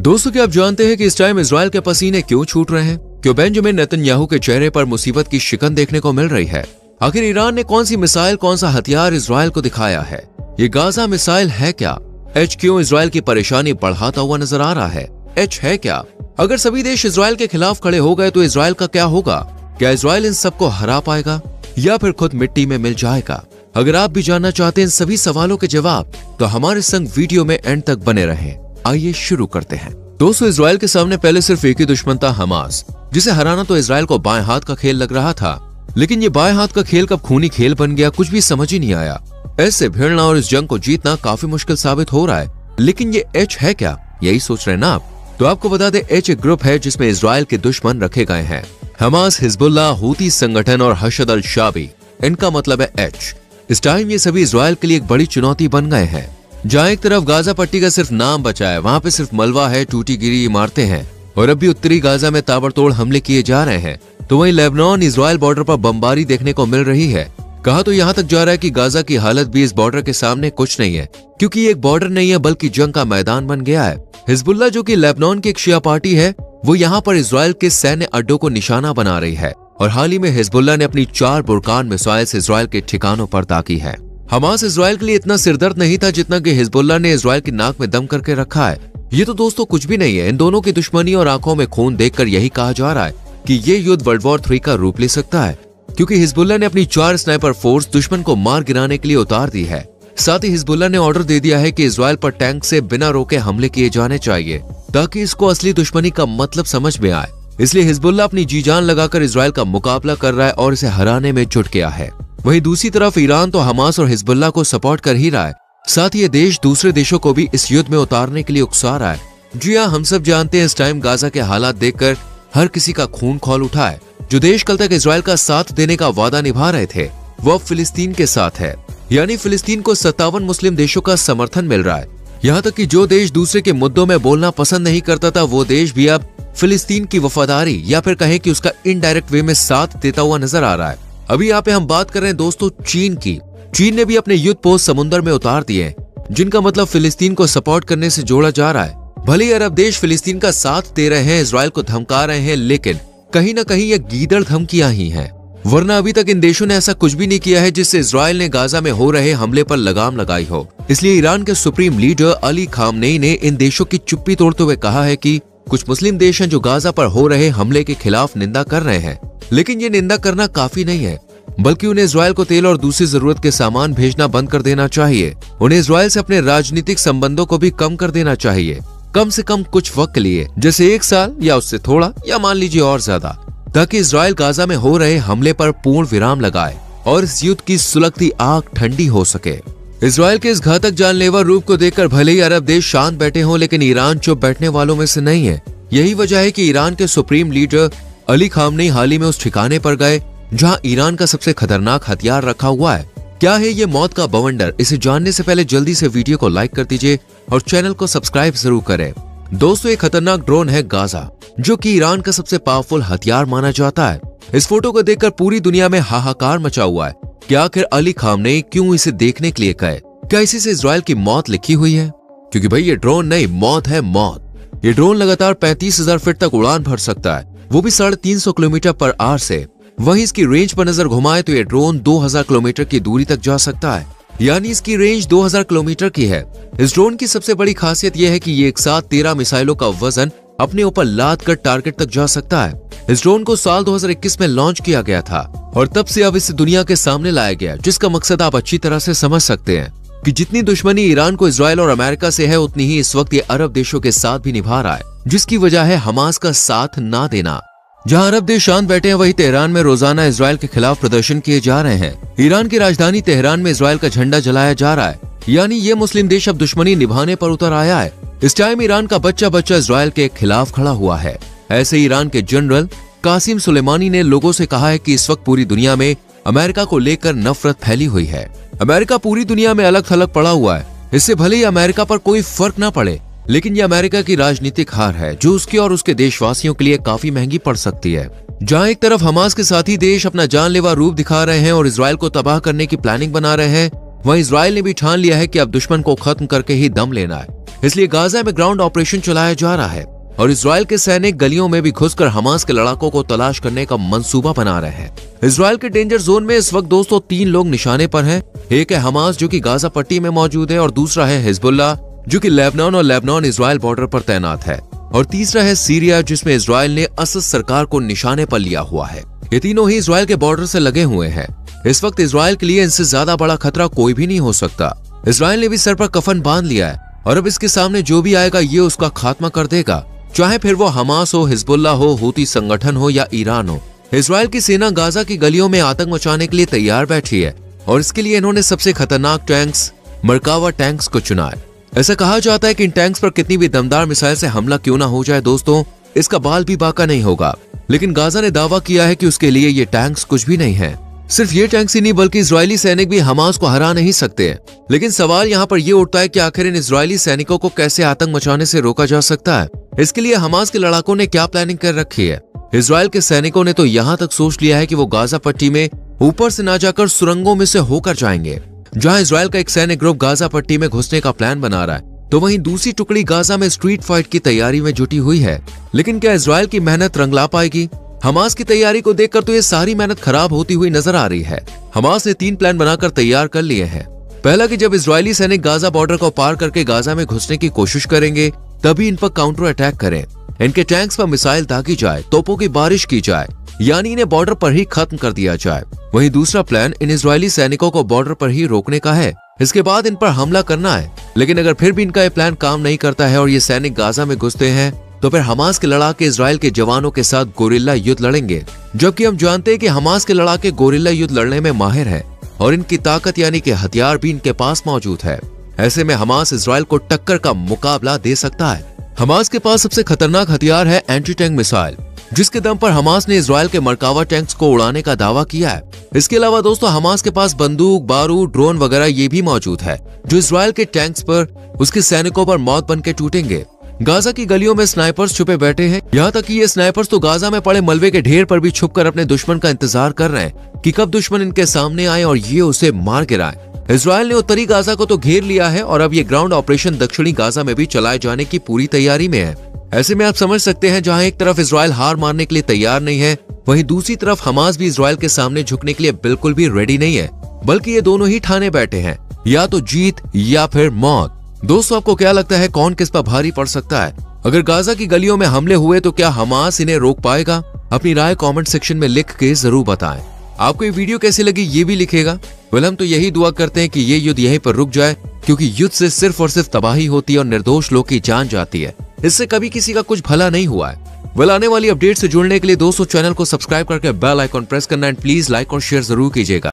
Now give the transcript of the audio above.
दोस्तों, क्या आप जानते हैं कि इस टाइम इजराइल के पसीने क्यों छूट रहे हैं? क्यों बेंजामिन नेतन्याहू के चेहरे पर मुसीबत की शिकन देखने को मिल रही है? आखिर ईरान ने कौन सी मिसाइल, कौन सा हथियार इजराइल को दिखाया है? ये गाजा मिसाइल है क्या? एच क्यों इजराइल की परेशानी बढ़ाता हुआ नजर आ रहा है? एच है क्या? अगर सभी देश इजराइल के खिलाफ खड़े हो गए तो इजराइल का क्या होगा? क्या इजराइल इन सबको हरा पाएगा या फिर खुद मिट्टी में मिल जाएगा? अगर आप भी जानना चाहते हैं इन सभी सवालों के जवाब, तो हमारे संग वीडियो में एंड तक बने रहें। आइए शुरू करते हैं। दोस्तों, इजराइल के सामने पहले सिर्फ एक ही दुश्मन था, हमास, जिसे हराना तो इजराइल को बाएं हाथ का खेल लग रहा था। लेकिन ये बाएं हाथ का खेल कब खूनी खेल बन गया, कुछ भी समझ ही नहीं आया। ऐसे भिड़ना और इस जंग को जीतना काफी मुश्किल साबित हो रहा है। लेकिन ये एच है क्या, यही सोच रहे हैं ना आप? तो आपको बता दें, एच एक ग्रुप है जिसमें इजराइल के दुश्मन रखे गए हैं। हमास, हिजबुल्लाह, हूती संगठन और हशद अल शाबी, इनका मतलब है एच। इस टाइम ये सभी इजराइल के लिए एक बड़ी चुनौती बन गए हैं। जहाँ एक तरफ गाजा पट्टी का सिर्फ नाम बचा है, वहाँ पे सिर्फ मलबा है, टूटी गिरी इमारतें हैं और अब भी उत्तरी गाजा में ताबड़तोड़ हमले किए जा रहे हैं, तो वहीं लेबनान इजराइल बॉर्डर पर बमबारी देखने को मिल रही है। कहा तो यहाँ तक जा रहा है कि गाजा की हालत भी इस बॉर्डर के सामने कुछ नहीं है, क्योंकि ये एक बॉर्डर नहीं है बल्कि जंग का मैदान बन गया है। हिजबुल्लाह, जो कि लेबनान की एक शिया पार्टी है, वो यहाँ पर इजराइल के सैन्य अड्डों को निशाना बना रही है और हाल ही में हिजबुल्लाह ने अपनी 4 बुरकान मिसाइल से इजराइल के ठिकानों पर दागी है। हमास इजराइल के लिए इतना सिरदर्द नहीं था जितना कि हिजबुल्लाह ने इजराइल की नाक में दम करके रखा है। ये तो दोस्तों कुछ भी नहीं है। इन दोनों की दुश्मनी और आंखों में खून देखकर यही कहा जा रहा है कि ये युद्ध वर्ल्ड वॉर 3 का रूप ले सकता है, क्योंकि हिजबुल्लाह ने अपनी 4 स्नाइपर फोर्स दुश्मन को मार गिराने के लिए उतार दी है। साथ ही हिजबुल्लाह ने ऑर्डर दे दिया है कि इजराइल पर टैंक से बिना रोके हमले किए जाने चाहिए, ताकि इसको असली दुश्मनी का मतलब समझ में आए। इसलिए हिजबुल्लाह अपनी जी जान लगाकर इजराइल का मुकाबला कर रहा है और इसे हराने में जुट गया है। वहीं दूसरी तरफ ईरान तो हमास और हिजबुल्लाह को सपोर्ट कर ही रहा है। साथ ही ये देश दूसरे देशों को भी इस युद्ध में उतारने के लिए उकसा रहा है। जी हाँ, हम सब जानते हैं इस टाइम गाजा के हालात देखकर हर किसी का खून खौल उठा है। जो देश कल तक इजराइल का साथ देने का वादा निभा रहे थे, वो अब फिलिस्तीन के साथ है। यानी फिलिस्तीन को 57 मुस्लिम देशों का समर्थन मिल रहा है। यहाँ तक कि जो देश दूसरे के मुद्दों में बोलना पसंद नहीं करता था, वो देश भी अब फिलिस्तीन की वफादारी या फिर कहें कि उसका इनडायरेक्ट वे में साथ देता हुआ नजर आ रहा है। अभी यहाँ पे हम बात कर रहे हैं दोस्तों चीन की। चीन ने भी अपने युद्ध पोस्ट समुद्र में उतार दिए, जिनका मतलब फिलिस्तीन को सपोर्ट करने से जोड़ा जा रहा है। भले ही अरब देश फिलिस्तीन का साथ दे रहे हैं, इजराइल को धमका रहे हैं, लेकिन कहीं ना कहीं ये गीदड़ धमकियां ही हैं। वरना अभी तक इन देशों ने ऐसा कुछ भी नहीं किया है जिससे इजराइल ने गाजा में हो रहे हमले पर लगाम लगाई हो। इसलिए ईरान के सुप्रीम लीडर अली खामनेई ने इन देशों की चुप्पी तोड़ते हुए कहा है कि कुछ मुस्लिम देश हैं जो गाजा पर हो रहे हमले के खिलाफ निंदा कर रहे हैं, लेकिन ये निंदा करना काफी नहीं है, बल्कि उन्हें इजराइल को तेल और दूसरी जरूरत के सामान भेजना बंद कर देना चाहिए। उन्हें इजराइल से अपने राजनीतिक संबंधों को भी कम कर देना चाहिए, कम से कम कुछ वक्त के लिए, जैसे 1 साल या उससे थोड़ा, या मान लीजिए और ज्यादा, ताकि इजराइल गाजा में हो रहे हमले पर पूर्ण विराम लगाए और इस युद्ध की सुलगती आग ठंडी हो सके। इजराइल के इस घातक जानलेवा रूप को देखकर भले ही अरब देश शांत बैठे हों, लेकिन ईरान चुप बैठने वालों में से नहीं है। यही वजह है कि ईरान के सुप्रीम लीडर अली खामनेई हाल ही में उस ठिकाने पर गए जहां ईरान का सबसे खतरनाक हथियार रखा हुआ है। क्या है ये मौत का बवंडर? इसे जानने से पहले जल्दी से वीडियो को लाइक कर दीजिए और चैनल को सब्सक्राइब जरूर करें। दोस्तों, एक खतरनाक ड्रोन है गाजा, जो कि ईरान का सबसे पावरफुल हथियार माना जाता है। इस फोटो को देखकर पूरी दुनिया में हाहाकार मचा हुआ है कि आखिर अली खामनेई क्यों इसे देखने के लिए गए? क्या इसी से इजराइल की मौत लिखी हुई है? क्योंकि भाई ये ड्रोन नहीं, मौत है, मौत। ये ड्रोन लगातार 35,000 फीट तक उड़ान भर सकता है, वो भी 350 किलोमीटर पर आवर से। वहीं इसकी रेंज पर नजर घुमाए तो ये ड्रोन 2000 किलोमीटर की दूरी तक जा सकता है, यानी इसकी रेंज 2000 किलोमीटर की है। इस ड्रोन की सबसे बड़ी खासियत यह है कि ये एक साथ 13 मिसाइलों का वजन अपने ऊपर लाद कर टारगेट तक जा सकता है। इस ड्रोन को साल 2021 में लॉन्च किया गया था और तब से अब इसे दुनिया के सामने लाया गया, जिसका मकसद आप अच्छी तरह से समझ सकते हैं कि जितनी दुश्मनी ईरान को इजराइल और अमेरिका से है, उतनी ही इस वक्त ये अरब देशों के साथ भी निभा रहा है, जिसकी वजह है हमास का साथ ना देना। जहां अरब देश शांत बैठे हैं, वहीं तेहरान में रोजाना इजराइल के खिलाफ प्रदर्शन किए जा रहे हैं। ईरान की राजधानी तेहरान में इजराइल का झंडा जलाया जा रहा है, यानी ये मुस्लिम देश अब दुश्मनी निभाने पर उतर आया है। इस टाइम ईरान का बच्चा बच्चा इजराइल के खिलाफ खड़ा हुआ है। ऐसे ईरान के जनरल कासिम सुलेमानी ने लोगों से कहा है कि इस वक्त पूरी दुनिया में अमेरिका को लेकर नफरत फैली हुई है। अमेरिका पूरी दुनिया में अलग थलग पड़ा हुआ है। इससे भले ही अमेरिका पर कोई फर्क न पड़े, लेकिन ये अमेरिका की राजनीतिक हार है, जो उसके और उसके देशवासियों के लिए काफी महंगी पड़ सकती है। जहां एक तरफ हमास के साथी देश अपना जानलेवा रूप दिखा रहे हैं और इजराइल को तबाह करने की प्लानिंग बना रहे हैं, वहीं इजराइल ने भी ठान लिया है कि अब दुश्मन को खत्म करके ही दम लेना है। इसलिए गाजा में ग्राउंड ऑपरेशन चलाया जा रहा है और इजराइल के सैनिक गलियों में भी घुसकर हमास के लड़ाकों को तलाश करने का मंसूबा बना रहे हैं। इजराइल के डेंजर जोन में इस वक्त दोस्तों 3 लोग निशाने पर हैं। एक है हमास जो कि गाजा पट्टी में मौजूद है, और दूसरा है हिजबुल्लाह जो कि लेबनान और लेबनान इजराइल बॉर्डर पर तैनात है, और तीसरा है सीरिया जिसमें इजराइल ने असद सरकार को निशाने पर लिया हुआ है। ये तीनों ही इजराइल के बॉर्डर से लगे हुए हैं। इस वक्त इजराइल के लिए इनसे ज्यादा बड़ा खतरा कोई भी नहीं हो सकता। इजराइल ने भी सर पर कफन बांध लिया है और अब इसके सामने जो भी आएगा ये उसका खात्मा कर देगा, चाहे फिर वो हमास हो, हिजबुल्लाह हो, हूती संगठन हो या ईरान हो। इजराइल की सेना गाजा की गलियों में आतंक मचाने के लिए तैयार बैठी है और इसके लिए इन्होंने सबसे खतरनाक टैंक्स मरकावा टैंक्स को चुना है। ऐसा कहा जाता है कि इन टैंक्स पर कितनी भी दमदार मिसाइल से हमला क्यों ना हो जाए दोस्तों, इसका बाल भी बाका नहीं होगा। लेकिन गाजा ने दावा किया है कि उसके लिए ये टैंक्स कुछ भी नहीं है। सिर्फ ये टैंक्स ही नहीं बल्कि इजरायली सैनिक भी हमास को हरा नहीं सकते। लेकिन सवाल यहाँ पर ये उठता है कि आखिर इन इजरायली सैनिकों को कैसे आतंक मचाने से रोका जा सकता है। इसके लिए हमास के लड़ाकों ने क्या प्लानिंग कर रखी है। इजराइल के सैनिकों ने तो यहाँ तक सोच लिया है कि वो गाजा पट्टी में ऊपर से ना जाकर सुरंगों में से होकर जाएंगे। जहाँ इजराइल का एक सैनिक ग्रुप गाजा पट्टी में घुसने का प्लान बना रहा है, तो वहीं दूसरी टुकड़ी गाजा में स्ट्रीट फाइट की तैयारी में जुटी हुई है। लेकिन क्या इजराइल की मेहनत रंग ला पाएगी? हमास की तैयारी को देखकर तो ये सारी मेहनत खराब होती हुई नजर आ रही है। हमास ने 3 प्लान बनाकर तैयार कर लिए हैं। पहला कि जब इजरायली सैनिक गाजा बॉर्डर को पार करके गाजा में घुसने की कोशिश करेंगे तभी इन पर काउंटर अटैक करें, इनके टैंक्स पर मिसाइल दागी जाए, तोपों की बारिश की जाए, यानी इन्हें बॉर्डर पर ही खत्म कर दिया जाए। वहीं दूसरा प्लान इन इजरायली सैनिकों को बॉर्डर पर ही रोकने का है, इसके बाद इन पर हमला करना है। लेकिन अगर फिर भी इनका ये प्लान काम नहीं करता है और ये सैनिक गाजा में घुसते हैं तो फिर हमास के लड़ाके इजराइल के जवानों के साथ गोरिल्ला युद्ध लड़ेंगे, जबकि हम जानते हैं कि हमास के लड़ाके गोरिल्ला युद्ध लड़ने में माहिर है और इनकी ताकत यानी कि हथियार भी इनके पास मौजूद है। ऐसे में हमास इजराइल को टक्कर का मुकाबला दे सकता है। हमास के पास सबसे खतरनाक हथियार है एंटी टैंक मिसाइल, जिसके दम पर हमास ने इजराइल के मरकावा टैंक्स को उड़ाने का दावा किया है। इसके अलावा दोस्तों हमास के पास बंदूक, बारूद, ड्रोन वगैरह ये भी मौजूद है जो इजराइल के टैंक्स पर, उसके सैनिकों पर मौत बन के टूटेंगे। गाजा की गलियों में स्नाइपर्स छुपे बैठे हैं, यहाँ तक कि ये स्नाइपर्स तो गाजा में पड़े मलबे के ढेर पर भी छुपकर अपने दुश्मन का इंतजार कर रहे हैं कि कब दुश्मन इनके सामने आए और ये उसे मार गिराए। इजराइल ने उत्तरी गाजा को तो घेर लिया है और अब ये ग्राउंड ऑपरेशन दक्षिणी गाजा में भी चलाए जाने की पूरी तैयारी में है। ऐसे में आप समझ सकते हैं जहाँ एक तरफ इजराइल हार मारने के लिए तैयार नहीं है, वहीं दूसरी तरफ हमास भी इजराइल के सामने झुकने के लिए बिल्कुल भी रेडी नहीं है, बल्कि ये दोनों ही ठाने बैठे हैं, या तो जीत या फिर मौत। दोस्तों आपको क्या लगता है कौन किस पर भारी पड़ सकता है? अगर गाजा की गलियों में हमले हुए तो क्या हमास इन्हें रोक पाएगा? अपनी राय कमेंट सेक्शन में लिख के जरूर बताएं। आपको ये वीडियो कैसी लगी ये भी लिखेगा। हम तो यही दुआ करते हैं कि ये युद्ध यहीं पर रुक जाए, क्योंकि युद्ध से सिर्फ और सिर्फ तबाही होती है और निर्दोष लोग की जान जाती है। इससे कभी किसी का कुछ भला नहीं हुआ है। आने वाली अपडेट से जुड़ने के लिए दोस्तों चैनल को सब्सक्राइब करके बेल आइकॉन प्रेस करना एंड प्लीज लाइक और शेयर जरूर कीजिएगा।